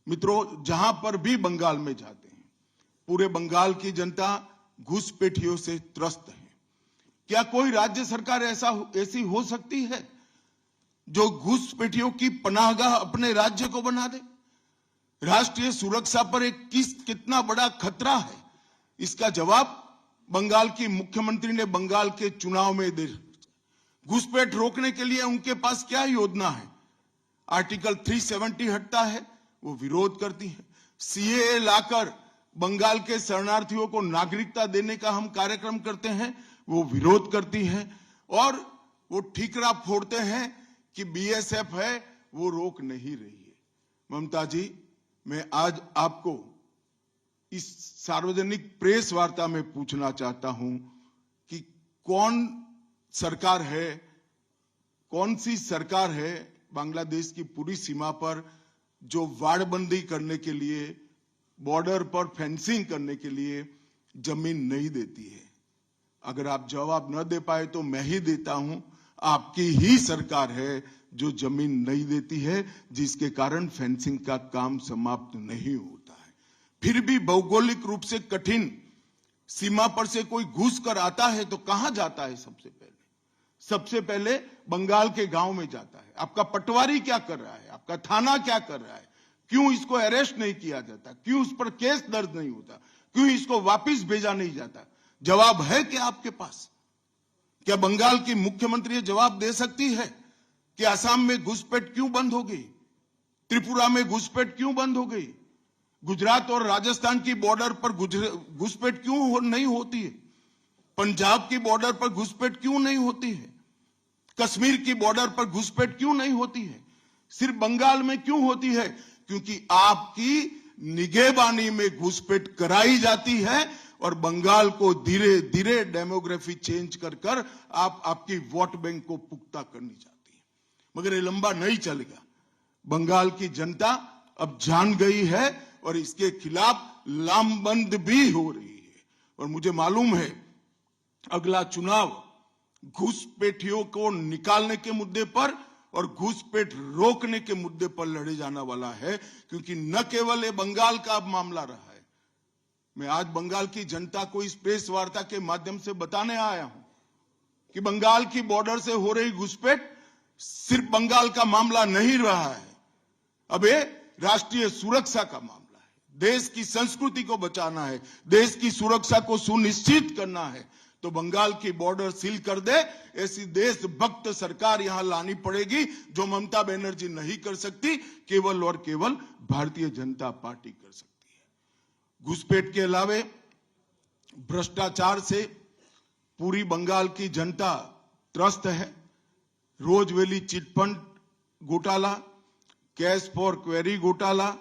मित्रों, जहां पर भी बंगाल में जाते हैं, पूरे बंगाल की जनता घुसपैठियों से त्रस्त है। क्या कोई राज्य सरकार ऐसी हो सकती है जो घुसपैठियों की पनाहगाह अपने राज्य को बना दे? राष्ट्रीय सुरक्षा पर एक कितना बड़ा खतरा है, इसका जवाब बंगाल की मुख्यमंत्री ने बंगाल के चुनाव में दे। घुसपैठ रोकने के लिए उनके पास क्या योजना है? आर्टिकल 370 हटता है, वो विरोध करती है। सीएए लाकर बंगाल के शरणार्थियों को नागरिकता देने का हम कार्यक्रम करते हैं, वो विरोध करती है। और वो ठीकरा फोड़ते हैं कि बीएसएफ है, वो रोक नहीं रही है। ममता जी, मैं आज आपको इस सार्वजनिक प्रेस वार्ता में पूछना चाहता हूं कि कौन सी सरकार है बांग्लादेश की पूरी सीमा पर जो वाड़बंदी करने के लिए, बॉर्डर पर फेंसिंग करने के लिए जमीन नहीं देती है? अगर आप जवाब न दे पाए तो मैं ही देता हूं। आपकी ही सरकार है जो जमीन नहीं देती है, जिसके कारण फेंसिंग का काम समाप्त नहीं होता है। फिर भी भौगोलिक रूप से कठिन सीमा पर से कोई घुस कर आता है तो कहां जाता है? सबसे पहले बंगाल के गांव में जाता है। आपका पटवारी क्या कर रहा है? आपका थाना क्या कर रहा है? क्यों इसको अरेस्ट नहीं किया जाता? क्यों उस पर केस दर्ज नहीं होता? क्यों इसको वापस भेजा नहीं जाता? जवाब है क्या आपके पास? क्या बंगाल की मुख्यमंत्री जवाब दे सकती है कि असम में घुसपैठ क्यों बंद हो गई? त्रिपुरा में घुसपैठ क्यों बंद हो गई? गुजरात और राजस्थान की बॉर्डर पर घुसपैठ क्यों नहीं होती है? पंजाब की बॉर्डर पर घुसपैठ क्यों नहीं होती है? कश्मीर की बॉर्डर पर घुसपैठ क्यों नहीं होती है? सिर्फ बंगाल में क्यों होती है? क्योंकि आपकी निगहबानी में घुसपैठ कराई जाती है और बंगाल को धीरे धीरे डेमोग्राफी चेंज कर आपकी वोट बैंक को पुख्ता करनी चाहती है। मगर ये लंबा नहीं चलेगा। बंगाल की जनता अब जान गई है और इसके खिलाफ लामबंद भी हो रही है। और मुझे मालूम है अगला चुनाव घुसपैठियों को निकालने के मुद्दे पर और घुसपैठ रोकने के मुद्दे पर लड़े जाने वाला है, क्योंकि न केवल ये बंगाल का अब मामला रहा है। मैं आज बंगाल की जनता को इस प्रेस वार्ता के माध्यम से बताने आया हूं कि बंगाल की बॉर्डर से हो रही घुसपैठ सिर्फ बंगाल का मामला नहीं रहा है, अब ये राष्ट्रीय सुरक्षा का मामला है। देश की संस्कृति को बचाना है, देश की सुरक्षा को सुनिश्चित करना है, तो बंगाल की बॉर्डर सील कर दे, ऐसी देशभक्त सरकार यहां लानी पड़ेगी जो ममता बनर्जी नहीं कर सकती, केवल और केवल भारतीय जनता पार्टी कर सकती है। घुसपैठ के अलावे भ्रष्टाचार से पूरी बंगाल की जनता त्रस्त है। रोजवेली चिटफंड घोटाला, कैश फॉर क्वेरी घोटाला,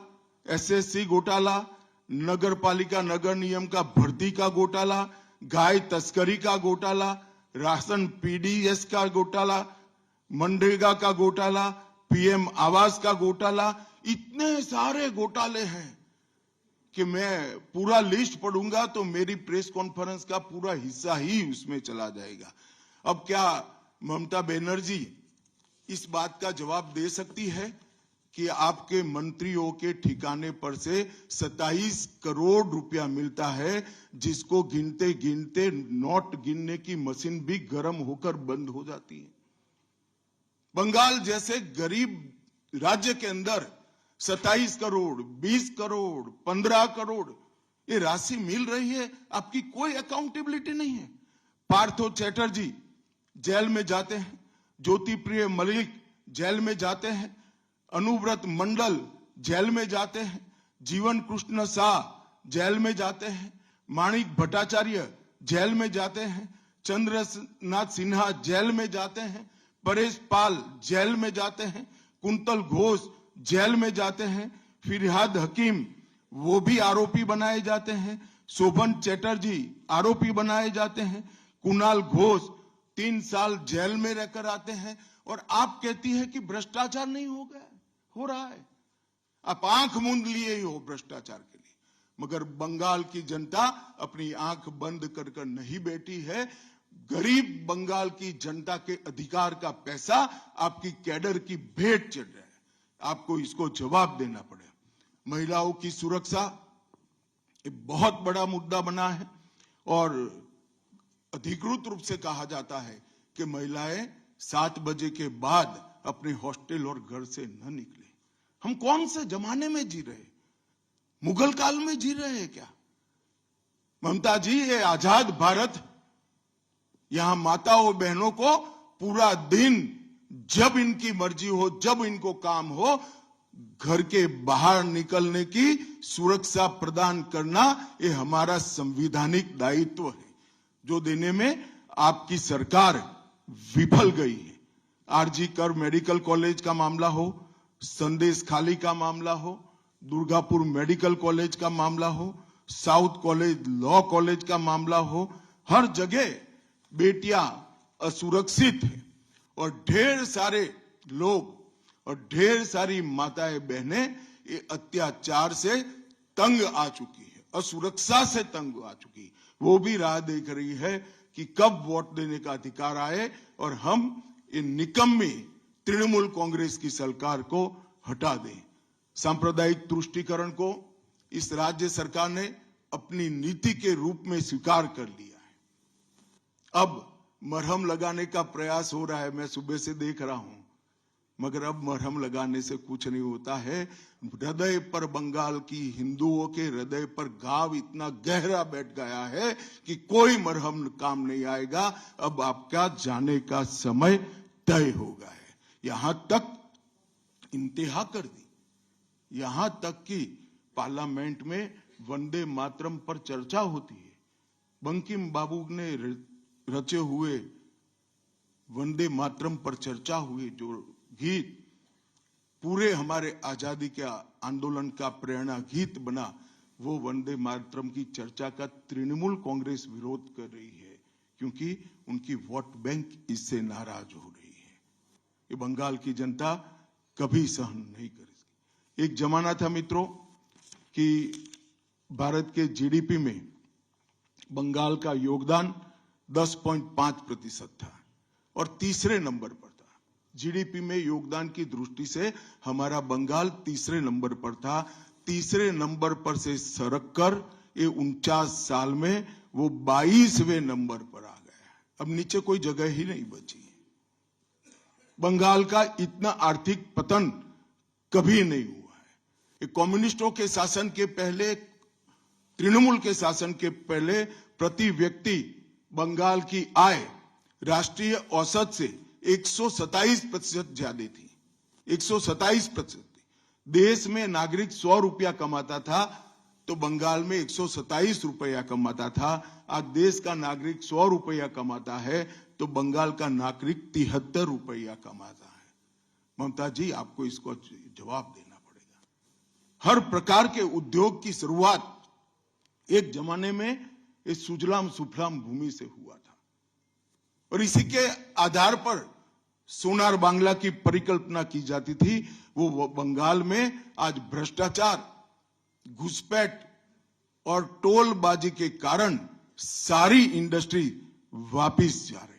एसएससी घोटाला, नगर पालिका नगर नियम का भर्ती का घोटाला, गाय तस्करी का घोटाला, राशन पीडीएस का घोटाला, मनरेगा का घोटाला, पीएम आवास का घोटाला, इतने सारे घोटाले हैं कि मैं पूरा लिस्ट पढ़ूंगा तो मेरी प्रेस कॉन्फ्रेंस का पूरा हिस्सा ही उसमें चला जाएगा। अब क्या ममता बनर्जी इस बात का जवाब दे सकती है कि आपके मंत्रियों के ठिकाने पर से 27 करोड़ रुपया मिलता है, जिसको गिनते गिनते नोट गिनने की मशीन भी गर्म होकर बंद हो जाती है? बंगाल जैसे गरीब राज्य के अंदर 27 करोड़, 20 करोड़, 15 करोड़ ये राशि मिल रही है, आपकी कोई अकाउंटेबिलिटी नहीं है। पार्थो चैटर्जी जेल में जाते हैं, ज्योति प्रिय मलिक जेल में जाते हैं, अनुव्रत मंडल जेल में जाते हैं, जीवन कृष्ण शाह जेल में जाते हैं, माणिक भट्टाचार्य जेल में जाते हैं, चंद्रनाथ सिन्हा जेल में जाते हैं, परेश पाल जेल में जाते हैं, कुंतल घोष जेल में जाते हैं, फिरहाद हकीम वो भी आरोपी बनाए जाते हैं, शोभन चैटर्जी आरोपी बनाए जाते हैं, कुणाल घोष 3 साल जेल में रहकर आते हैं, और आप कहती है कि भ्रष्टाचार नहीं हो गया, हो रहा है। आप आंख मूंद लिए ही हो भ्रष्टाचार के लिए, मगर बंगाल की जनता अपनी आंख बंद कर कर नहीं बैठी है। गरीब बंगाल की जनता के अधिकार का पैसा आपकी कैडर की भेंट चढ़ रहा है, आपको इसको जवाब देना पड़ेगा। महिलाओं की सुरक्षा एक बहुत बड़ा मुद्दा बना है और अधिकृत रूप से कहा जाता है कि महिलाएं 7 बजे के बाद अपने हॉस्टल और घर से न निकले। हम कौन से जमाने में जी रहे? मुगल काल में जी रहे हैं क्या? ममता जी, ये आजाद भारत, यहां माताओं बहनों को पूरा दिन जब इनकी मर्जी हो, जब इनको काम हो, घर के बाहर निकलने की सुरक्षा प्रदान करना ये हमारा संवैधानिक दायित्व है, जो देने में आपकी सरकार विफल गई है। आरजी कर मेडिकल कॉलेज का मामला हो, संदेश खाली का मामला हो, दुर्गापुर मेडिकल कॉलेज का मामला हो, साउथ कॉलेज लॉ कॉलेज का मामला हो, हर जगह बेटियां असुरक्षित है और ढेर सारे लोग और ढेर सारी माताएं बहनें ये अत्याचार से तंग आ चुकी है, असुरक्षा से तंग आ चुकी। वो भी राह देख रही है कि कब वोट देने का अधिकार आए और हम इन निकम्मी तृणमूल कांग्रेस की सरकार को हटा दें। सांप्रदायिक तुष्टीकरण को इस राज्य सरकार ने अपनी नीति के रूप में स्वीकार कर लिया है। अब मरहम लगाने का प्रयास हो रहा है, मैं सुबह से देख रहा हूं, मगर अब मरहम लगाने से कुछ नहीं होता है। हृदय पर, बंगाल की हिंदुओं के हृदय पर घाव इतना गहरा बैठ गया है कि कोई मरहम काम नहीं आएगा। अब आपका जाने का समय तय हो गया है। यहां तक इंतहा कर दी, यहां तक कि पार्लियामेंट में वंदे मातरम पर चर्चा होती है। बंकिम बाबू ने रचे हुए वंदे मातरम पर चर्चा हुई, जो गीत पूरे हमारे आजादी के आंदोलन का प्रेरणा गीत बना, वो वंदे मातरम की चर्चा का तृणमूल कांग्रेस विरोध कर रही है, क्योंकि उनकी वोट बैंक इससे नाराज हो रही है। ये बंगाल की जनता कभी सहन नहीं करेगी। एक जमाना था मित्रों कि भारत के जीडीपी में बंगाल का योगदान 10.5% था और तीसरे नंबर पर था। जीडीपी में योगदान की दृष्टि से हमारा बंगाल तीसरे नंबर पर था। तीसरे नंबर पर से सरक कर ये 49 साल में वो 22वें नंबर पर आ गया। अब नीचे कोई जगह ही नहीं बची। बंगाल का इतना आर्थिक पतन कभी नहीं हुआ है। कम्युनिस्टों के शासन के पहले, तृणमूल के शासन के पहले प्रति व्यक्ति बंगाल की आय राष्ट्रीय औसत से 127% ज्यादा थी। 127%। देश में नागरिक 100 रुपया कमाता था तो बंगाल में 127 रुपया कमाता था। आज देश का नागरिक 100 रुपया कमाता है तो बंगाल का नागरिक 73 रुपया कमाता है। ममता जी, आपको इसको जवाब देना पड़ेगा। हर प्रकार के उद्योग की शुरुआत एक जमाने में इस सुजलाम सुफलाम भूमि से हुआ था और इसी के आधार पर सोनार बांग्ला की परिकल्पना की जाती थी। वो बंगाल में आज भ्रष्टाचार, घुसपैठ और टोलबाजी के कारण सारी इंडस्ट्री वापिस जा रही है।